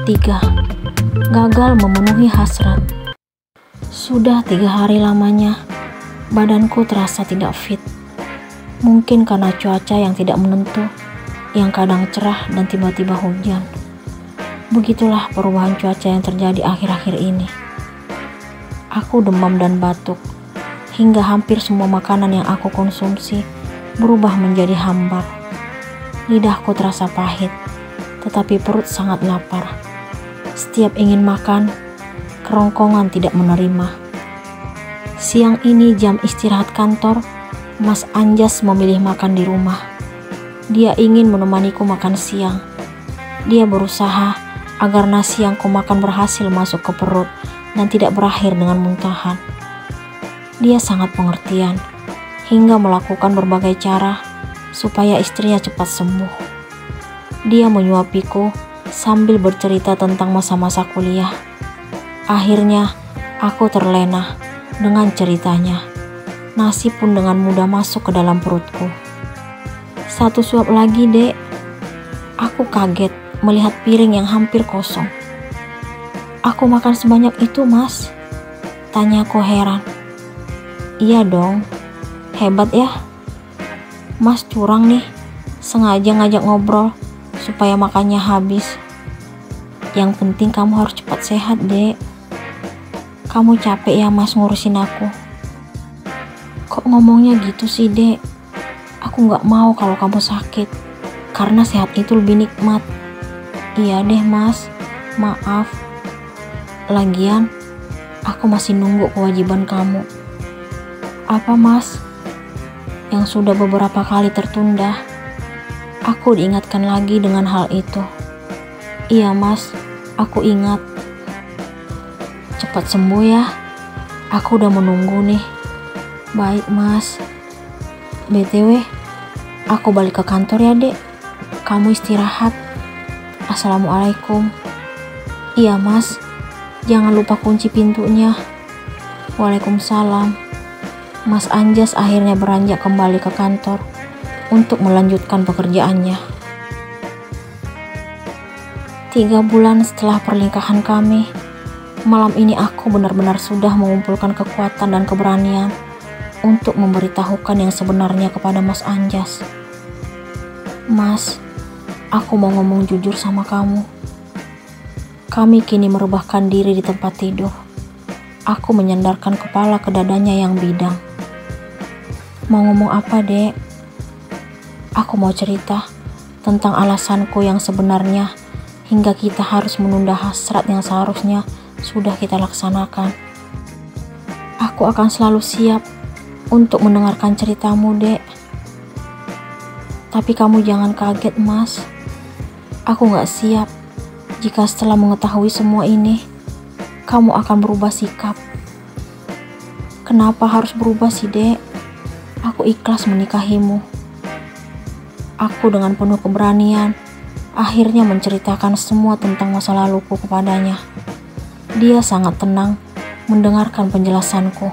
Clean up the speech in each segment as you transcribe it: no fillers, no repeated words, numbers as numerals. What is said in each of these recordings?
3. Gagal memenuhi hasrat. Sudah 3 hari lamanya, badanku terasa tidak fit. Mungkin karena cuaca yang tidak menentu, yang kadang cerah dan tiba-tiba hujan. Begitulah perubahan cuaca yang terjadi akhir-akhir ini. Aku demam dan batuk, hingga hampir semua makanan yang aku konsumsi berubah menjadi hambar. Lidahku terasa pahit, tetapi perut sangat lapar. Setiap ingin makan, kerongkongan tidak menerima. Siang ini jam istirahat kantor, Mas Anjas memilih makan di rumah. Dia ingin menemaniku makan siang. Dia berusaha agar nasi yang kumakan berhasil masuk ke perut dan tidak berakhir dengan muntahan. Dia sangat pengertian, hingga melakukan berbagai cara supaya istrinya cepat sembuh. Dia menyuapiku sambil bercerita tentang masa-masa kuliah. Akhirnya, aku terlena dengan ceritanya. Nasi pun dengan mudah masuk ke dalam perutku. 1 suap lagi, Dek. Aku kaget melihat piring yang hampir kosong. Aku makan sebanyak itu, Mas? Tanyaku heran. Iya dong, hebat ya. Mas curang nih, sengaja ngajak ngobrol supaya makannya habis. Yang penting kamu harus cepat sehat, Dek. Kamu capek ya, Mas, ngurusin aku. Kok ngomongnya gitu sih, Dek? Aku gak mau kalau kamu sakit, karena sehat itu lebih nikmat. Iya deh, Mas, maaf. Lagian, aku masih nunggu kewajiban kamu. Apa, Mas? Yang sudah beberapa kali tertunda. Aku diingatkan lagi dengan hal itu. Iya, Mas, aku ingat. Cepat sembuh ya. Aku udah menunggu nih. Baik, Mas. BTW, aku balik ke kantor ya, Dek. Kamu istirahat. Assalamualaikum. Iya, Mas. Jangan lupa kunci pintunya. Waalaikumsalam. Mas Anjas akhirnya beranjak kembali ke kantor untuk melanjutkan pekerjaannya. 3 bulan setelah pernikahan kami, malam ini aku benar-benar sudah mengumpulkan kekuatan dan keberanian untuk memberitahukan yang sebenarnya kepada Mas Anjas. Mas, aku mau ngomong jujur sama kamu. Kami kini merebahkan diri di tempat tidur. Aku menyandarkan kepala ke dadanya yang bidang. Mau ngomong apa, Dek? Aku mau cerita tentang alasanku yang sebenarnya hingga kita harus menunda hasrat yang seharusnya sudah kita laksanakan. Aku akan selalu siap untuk mendengarkan ceritamu, Dek. Tapi kamu jangan kaget, Mas. Aku gak siap jika setelah mengetahui semua ini, kamu akan berubah sikap. Kenapa harus berubah sih, Dek? Aku ikhlas menikahimu. Aku dengan penuh keberanian akhirnya menceritakan semua tentang masa laluku kepadanya. Dia sangat tenang mendengarkan penjelasanku.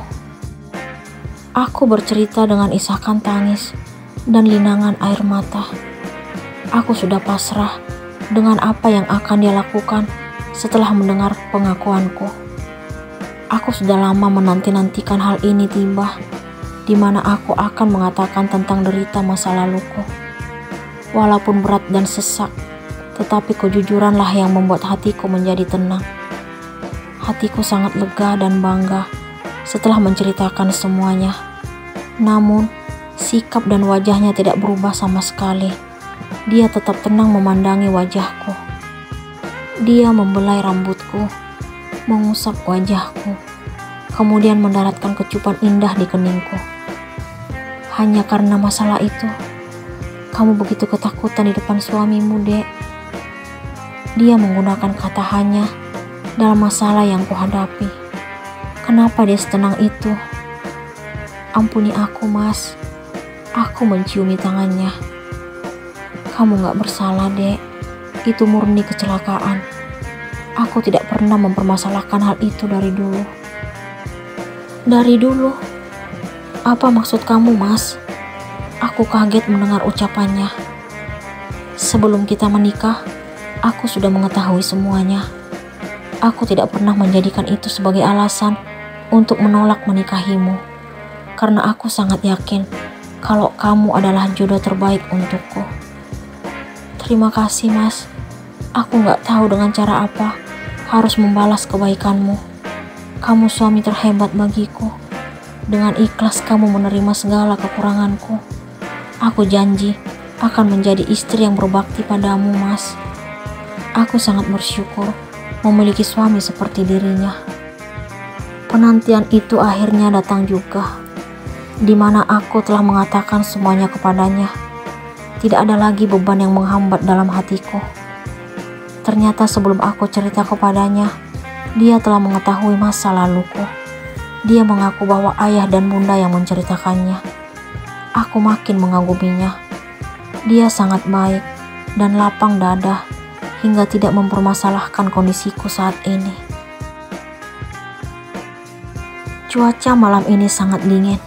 Aku bercerita dengan isakan tangis dan linangan air mata. Aku sudah pasrah dengan apa yang akan dia lakukan setelah mendengar pengakuanku. Aku sudah lama menanti-nantikan hal ini tiba, di mana aku akan mengatakan tentang derita masa laluku. Walaupun berat dan sesak, tetapi kejujuranlah yang membuat hatiku menjadi tenang. Hatiku sangat lega dan bangga setelah menceritakan semuanya. Namun, sikap dan wajahnya tidak berubah sama sekali. Dia tetap tenang memandangi wajahku. Dia membelai rambutku, mengusap wajahku, kemudian mendaratkan kecupan indah di keningku. Hanya karena masalah itu, kamu begitu ketakutan di depan suamimu, Dek. Dia menggunakan kata hanya dalam masalah yang kuhadapi. Kenapa dia setenang itu? Ampuni aku, Mas. Aku menciumi tangannya. Kamu gak bersalah, Dek. Itu murni kecelakaan. Aku tidak pernah mempermasalahkan hal itu dari dulu. Dari dulu? Apa maksud kamu, Mas? Aku kaget mendengar ucapannya. Sebelum kita menikah, Aku sudah mengetahui semuanya. Aku tidak pernah menjadikan itu sebagai alasan untuk menolak menikahimu. Karena aku sangat yakin kalau kamu adalah jodoh terbaik untukku. Terima kasih, Mas. Aku gak tahu dengan cara apa harus membalas kebaikanmu. Kamu suami terhebat bagiku. Dengan ikhlas kamu menerima segala kekuranganku. Aku janji akan menjadi istri yang berbakti padamu, Mas. Aku sangat bersyukur memiliki suami seperti dirinya. Penantian itu akhirnya datang juga, di mana aku telah mengatakan semuanya kepadanya. Tidak ada lagi beban yang menghambat dalam hatiku. Ternyata sebelum aku cerita kepadanya, dia telah mengetahui masa laluku. Dia mengaku bahwa ayah dan bunda yang menceritakannya. Aku makin mengaguminya. Dia sangat baik dan lapang dada hingga tidak mempermasalahkan kondisiku saat ini. Cuaca malam ini sangat dingin.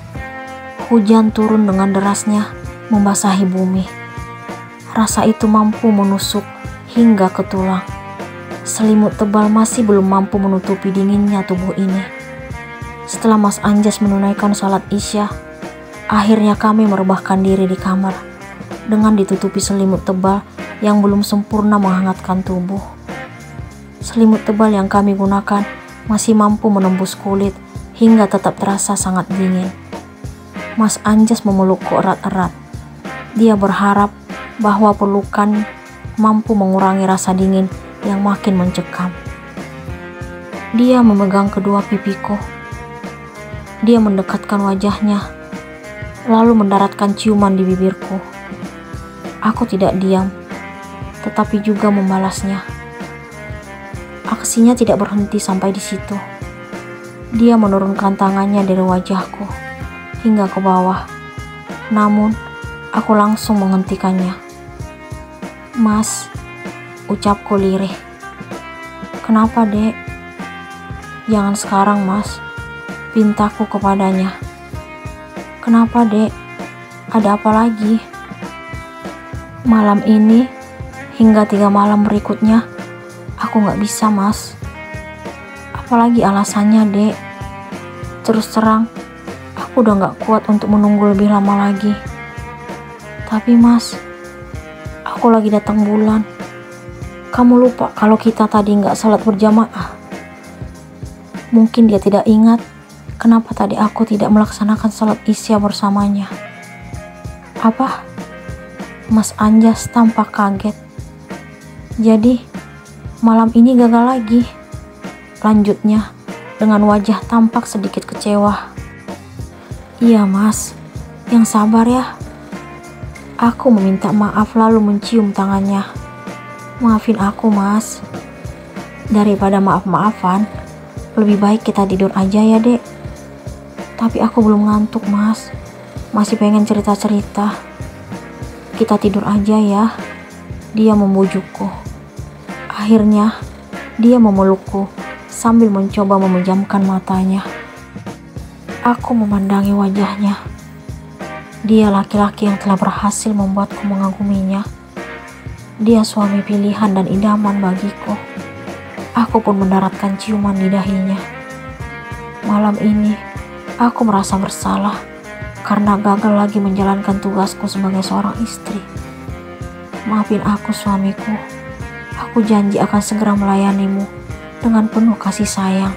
Hujan turun dengan derasnya membasahi bumi. Rasa itu mampu menusuk hingga ke tulang. Selimut tebal masih belum mampu menutupi dinginnya tubuh ini. Setelah Mas Anjas menunaikan salat Isya, akhirnya kami merebahkan diri di kamar dengan ditutupi selimut tebal yang belum sempurna menghangatkan tubuh. Selimut tebal yang kami gunakan masih mampu menembus kulit hingga tetap terasa sangat dingin. Mas Anjas memelukku erat-erat. Dia berharap bahwa pelukan mampu mengurangi rasa dingin yang makin mencekam. Dia memegang kedua pipiku. Dia mendekatkan wajahnya, lalu mendaratkan ciuman di bibirku. Aku tidak diam, tetapi juga membalasnya. Aksinya tidak berhenti sampai di situ. Dia menurunkan tangannya dari wajahku hingga ke bawah. Namun, aku langsung menghentikannya. "Mas," ucapku lirih. "Kenapa, Dek?" "Jangan sekarang, Mas," pintaku kepadanya. "Kenapa, Dek? Ada apa lagi?" "Malam ini hingga 3 malam berikutnya aku gak bisa, Mas." "Apalagi alasannya, Dek?" "Terus terang, aku udah gak kuat untuk menunggu lebih lama lagi." "Tapi, Mas, aku lagi datang bulan. Kamu lupa kalau kita tadi gak salat berjamaah?" Mungkin dia tidak ingat kenapa tadi aku tidak melaksanakan salat Isya bersamanya. "Apa?" Mas Anjas tampak kaget. "Jadi, malam ini gagal lagi?" lanjutnya dengan wajah tampak sedikit kecewa. "Iya, Mas. Yang sabar ya." Aku meminta maaf lalu mencium tangannya. "Maafin aku, Mas. Daripada maaf-maafan, lebih baik kita tidur aja ya, Dek." "Tapi aku belum ngantuk, Mas. Masih pengen cerita-cerita." "Kita tidur aja ya." Dia membujukku. Akhirnya, dia memelukku sambil mencoba memejamkan matanya. Aku memandangi wajahnya. Dia laki-laki yang telah berhasil membuatku mengaguminya. Dia suami pilihan dan idaman bagiku. Aku pun mendaratkan ciuman di dahinya. Malam ini, aku merasa bersalah karena gagal lagi menjalankan tugasku sebagai seorang istri. Maafin aku, suamiku. Aku janji akan segera melayanimu dengan penuh kasih sayang.